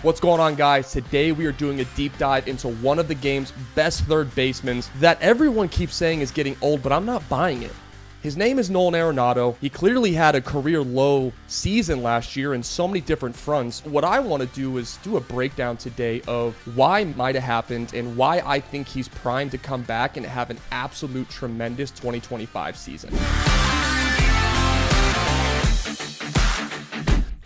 What's going on, guys? Today we are doing a deep dive into one of the game's best third basemen that everyone keeps saying is getting old, but I'm not buying it. His name is Nolan Arenado. He clearly had a career low season last year in so many different fronts. What I want to do is do a breakdown today of why it might have happened and why I think he's primed to come back and have an absolute tremendous 2025 season.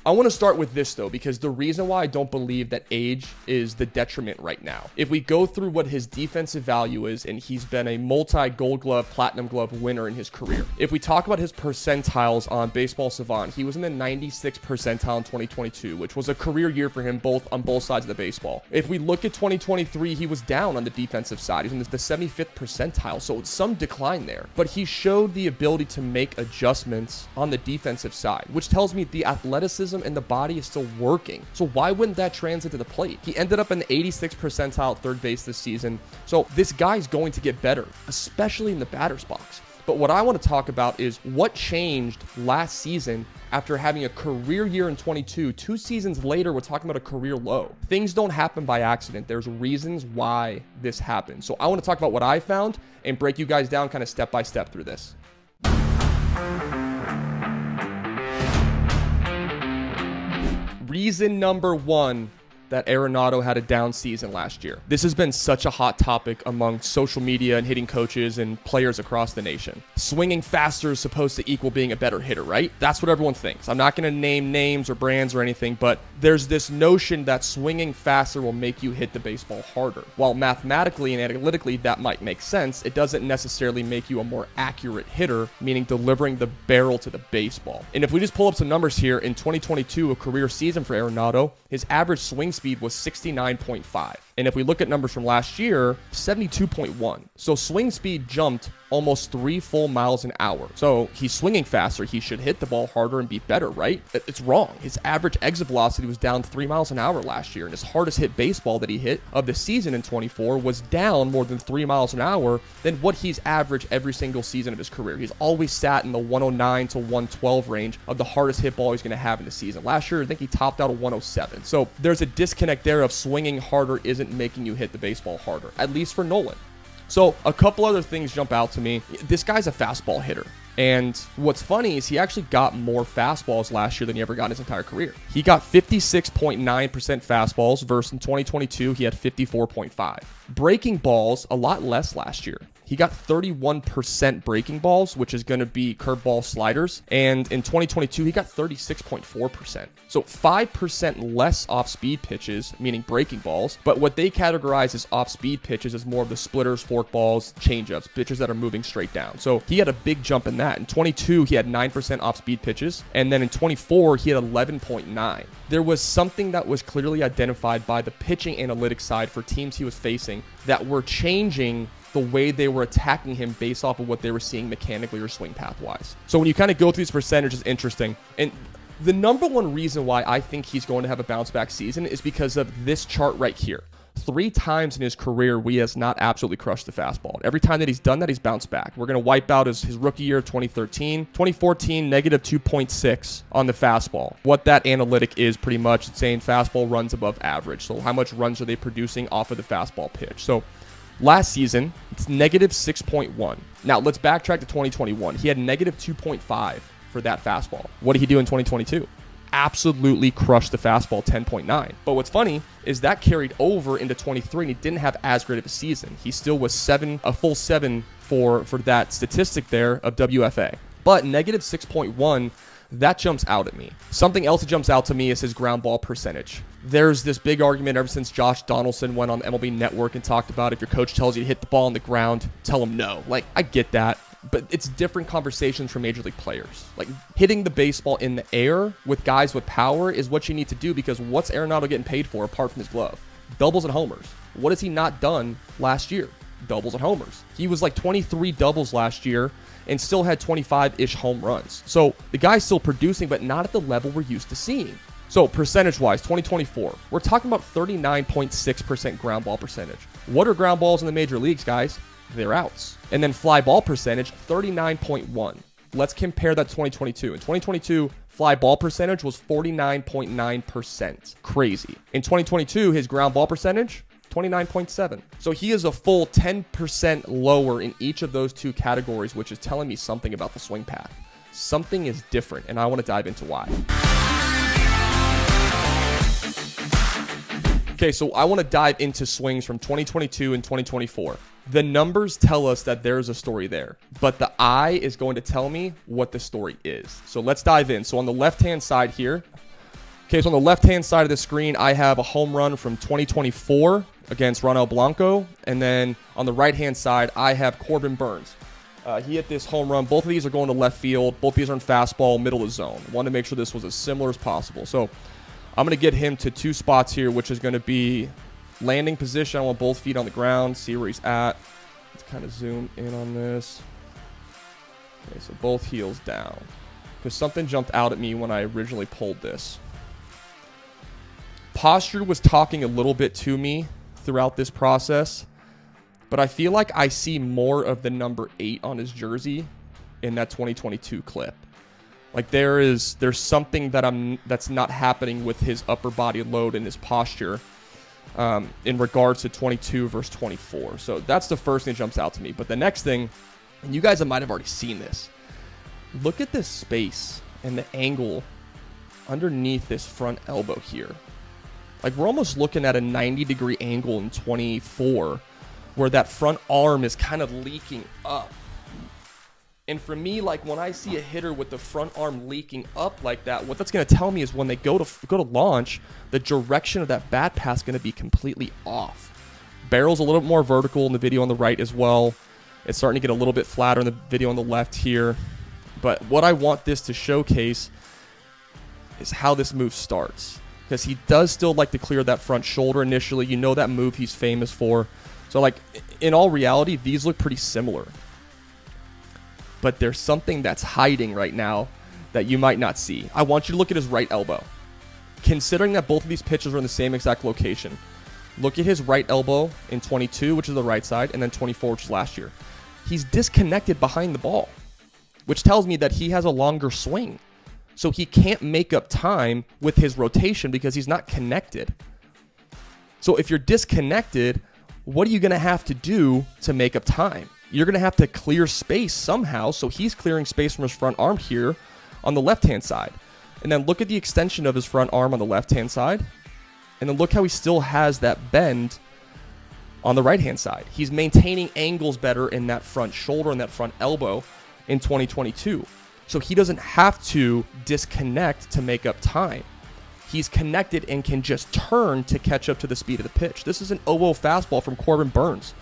I want to start with this, though, because the reason why I don't believe that age is the detriment right now. If we go through what his defensive value is, and he's been a multi-gold glove, platinum glove winner in his career. If we talk about his percentiles on Baseball Savant, he was in the 96th percentile in 2022, which was a career year for him on both sides of the baseball. If we look at 2023, he was down on the defensive side. He was in the 75th percentile, so some decline there. But he showed the ability to make adjustments on the defensive side, which tells me the athleticism and the body is still working. So why wouldn't that translate to the plate? He ended up in the 86th percentile at third base this season. So this guy's going to get better, especially in the batter's box. But what I want to talk about is what changed last season after having a career year in 22. 2 seasons later, we're talking about a career low. Things don't happen by accident. There's reasons why this happened. So I want to talk about what I found and break you guys down kind of step by step through this. Reason number one that Arenado had a down season last year. This has been such a hot topic among social media and hitting coaches and players across the nation. Swinging faster is supposed to equal being a better hitter, right? That's what everyone thinks. I'm not going to name names or brands or anything, but there's this notion that swinging faster will make you hit the baseball harder. While mathematically and analytically that might make sense, it doesn't necessarily make you a more accurate hitter, meaning delivering the barrel to the baseball. And if we just pull up some numbers here, in 2022, a career season for Arenado, his average swing speed was 69.5. And if we look at numbers from last year, 72.1. So swing speed jumped almost 3 full miles an hour. So he's swinging faster. He should hit the ball harder and be better, right? It's wrong. His average exit velocity was down 3 miles an hour last year. And his hardest hit baseball that he hit of the season in 24 was down more than 3 miles an hour than what he's averaged every single season of his career. He's always sat in the 109 to 112 range of the hardest hit ball he's going to have in the season. Last year, I think he topped out at 107. So there's a disconnect there of swinging harder isn't making you hit the baseball harder, at least for Nolan. So a couple other things jump out to me. This guy's a fastball hitter. And what's funny is he actually got more fastballs last year than he ever got in his entire career. He got 56.9% fastballs versus in 2022, he had 54.5. Breaking balls, a lot less last year. He got 31% breaking balls, which is going to be curveball sliders. And in 2022, he got 36.4%. So 5% less off-speed pitches, meaning breaking balls. But what they categorize as off-speed pitches is more of the splitters, forkballs, changeups, pitches that are moving straight down. So he had a big jump in that. In 22, he had 9% off-speed pitches. And then in 24, he had 11.9. There was something that was clearly identified by the pitching analytics side for teams he was facing that were changing the way they were attacking him based off of what they were seeing mechanically or swing path wise. So when you kind of go through these percentages, it's interesting. And the number one reason why I think he's going to have a bounce back season is because of this chart right here. 3 times in his career, he has not absolutely crushed the fastball. Every time that he's done that, he's bounced back. We're going to wipe out his rookie year of 2013. 2014, negative 2.6 on the fastball. What that analytic is pretty much, it's saying fastball runs above average. So how much runs are they producing off of the fastball pitch? So last season, it's negative 6.1. Now, let's backtrack to 2021. He had negative 2.5 for that fastball. What did he do in 2022? Absolutely crushed the fastball, 10.9. But what's funny is that carried over into 23, and he didn't have as great of a season. He still was a full 7 for that statistic there of WFA. But negative 6.1, that jumps out at me. Something else that jumps out to me is his ground ball percentage. There's this big argument ever since Josh Donaldson went on MLB Network and talked about if your coach tells you to hit the ball on the ground, tell him no. Like, I get that, but it's different conversations for major league players. Like, hitting the baseball in the air with guys with power is what you need to do, because what's Arenado getting paid for apart from his glove? Doubles and homers. What has he not done last year? Doubles and homers. He was like 23 doubles last year and still had 25-ish home runs. So the guy's still producing, but not at the level we're used to seeing. So percentage-wise, 2024, we're talking about 39.6% ground ball percentage. What are ground balls in the major leagues, guys? They're outs. And then fly ball percentage, 39.1. Let's compare that to 2022. In 2022, fly ball percentage was 49.9%. Crazy. In 2022, his ground ball percentage, 29.7. So he is a full 10% lower in each of those two categories, which is telling me something about the swing path. Something is different, and I want to dive into why. Okay, so I want to dive into swings from 2022 and 2024. The numbers tell us that there's a story there, but the eye is going to tell me what the story is. So let's dive in. So on the left-hand side here, okay, so on the left-hand side of the screen, I have a home run from 2024 against Ronel Blanco, and then on the right-hand side, I have Corbin Burnes. He hit this home run. Both of these are going to left field. Both of these are in fastball, middle of the zone. Wanted to make sure this was as similar as possible. So I'm going to get him to two spots here, which is going to be landing position. I want both feet on the ground, see where he's at. Let's kind of zoom in on this. Okay, so both heels down. Because something jumped out at me when I originally pulled this. Posture was talking a little bit to me throughout this process, but I feel like I see more of the number 8 on his jersey in that 2022 clip. Like there's something that's not happening with his upper body load and his posture in regards to 22 versus 24. So that's the first thing that jumps out to me. But the next thing, and you guys might have already seen this, look at this space and the angle underneath this front elbow here. Like we're almost looking at a 90-degree angle in 24 where that front arm is kind of leaking up. And for me, like when I see a hitter with the front arm leaking up like that, what that's going to tell me is when they go to launch, the direction of that bat path is going to be completely off. Barrel's a little bit more vertical in the video on the right as well. It's starting to get a little bit flatter in the video on the left here. But what I want this to showcase is how this move starts. Because he does still like to clear that front shoulder initially. You know that move he's famous for. So like in all reality, these look pretty similar. But there's something that's hiding right now that you might not see. I want you to look at his right elbow. Considering that both of these pitches are in the same exact location, look at his right elbow in 22, which is the right side, and then 24, which is last year. He's disconnected behind the ball, which tells me that he has a longer swing. So he can't make up time with his rotation because he's not connected. So if you're disconnected, what are you going to have to do to make up time? You're going to have to clear space somehow. So he's clearing space from his front arm here on the left-hand side. And then look at the extension of his front arm on the left-hand side. And then look how he still has that bend on the right-hand side. He's maintaining angles better in that front shoulder and that front elbow in 2022. So he doesn't have to disconnect to make up time. He's connected and can just turn to catch up to the speed of the pitch. This is an 0-0 fastball from Corbin Burnes.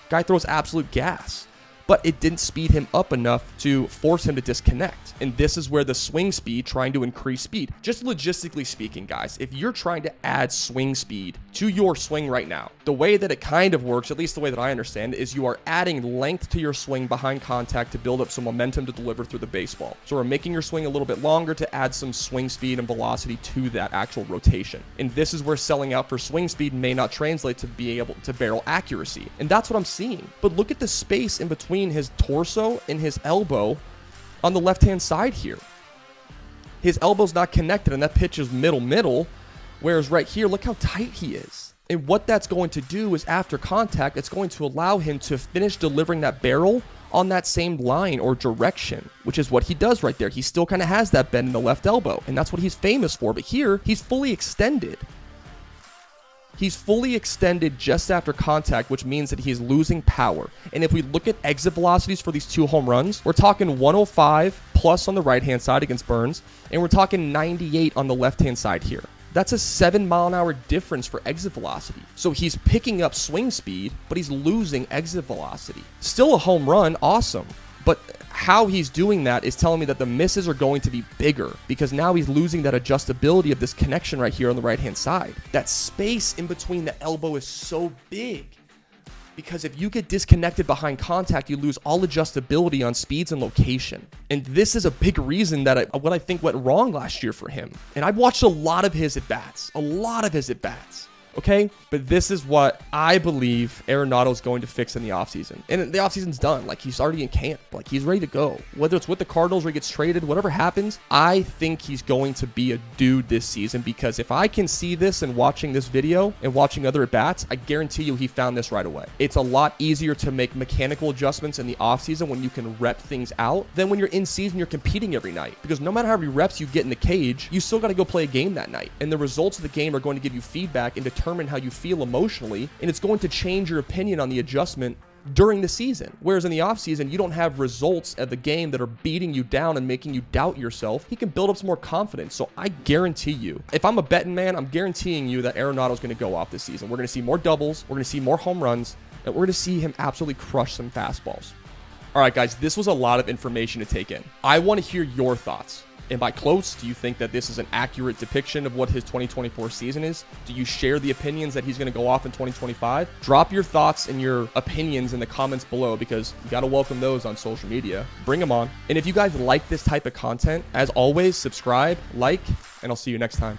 Guy throws absolute gas, but it didn't speed him up enough to force him to disconnect. And this is where the swing speed, trying to increase speed. Just logistically speaking, guys, if you're trying to add swing speed to your swing right now, the way that it kind of works, at least the way that I understand, is you are adding length to your swing behind contact to build up some momentum to deliver through the baseball. So we're making your swing a little bit longer to add some swing speed and velocity to that actual rotation. And this is where selling out for swing speed may not translate to being able to barrel accuracy. And that's what I'm seeing. But look at the space in between his torso and his elbow on the left-hand side here. His elbow's not connected, and that pitch is middle, whereas right here, look how tight he is. And what that's going to do is after contact, it's going to allow him to finish delivering that barrel on that same line or direction, which is what he does right there. He still kind of has that bend in the left elbow, and that's what he's famous for. But here, he's fully extended. He's fully extended just after contact, which means that he's losing power. And if we look at exit velocities for these two home runs, we're talking 105 plus on the right-hand side against Burnes, and we're talking 98 on the left-hand side here. That's a 7-mile-an-hour difference for exit velocity. So he's picking up swing speed, but he's losing exit velocity. Still a home run, awesome. But how he's doing that is telling me that the misses are going to be bigger because now he's losing that adjustability of this connection right here on the right-hand side. That space in between the elbow is so big because if you get disconnected behind contact, you lose all adjustability on speeds and location. And this is a big reason that what I think went wrong last year for him. And I've watched a lot of his at-bats, okay? But this is what I believe Arenado is going to fix in the offseason. And the offseason's done. Like, he's already in camp. Like, he's ready to go. Whether it's with the Cardinals or he gets traded, whatever happens, I think he's going to be a dude this season, because if I can see this and watching this video and watching other at-bats, I guarantee you he found this right away. It's a lot easier to make mechanical adjustments in the offseason when you can rep things out than when you're in season, you're competing every night. Because no matter how many reps you get in the cage, you still got to go play a game that night. And the results of the game are going to give you feedback and determine how you feel emotionally, and it's going to change your opinion on the adjustment during the season. Whereas in the offseason, you don't have results at the game that are beating you down and making you doubt yourself. He can build up some more confidence. So I guarantee you, if I'm a betting man, I'm guaranteeing you that Arenado is going to go off this season. We're going to see more doubles. We're going to see more home runs. And we're going to see him absolutely crush some fastballs. All right, guys, this was a lot of information to take in. I want to hear your thoughts. Am I close? Do you think that this is an accurate depiction of what his 2024 season is? Do you share the opinions that he's going to go off in 2025? Drop your thoughts and your opinions in the comments below, because you got to welcome those on social media. Bring them on. And if you guys like this type of content, as always, subscribe, like, and I'll see you next time.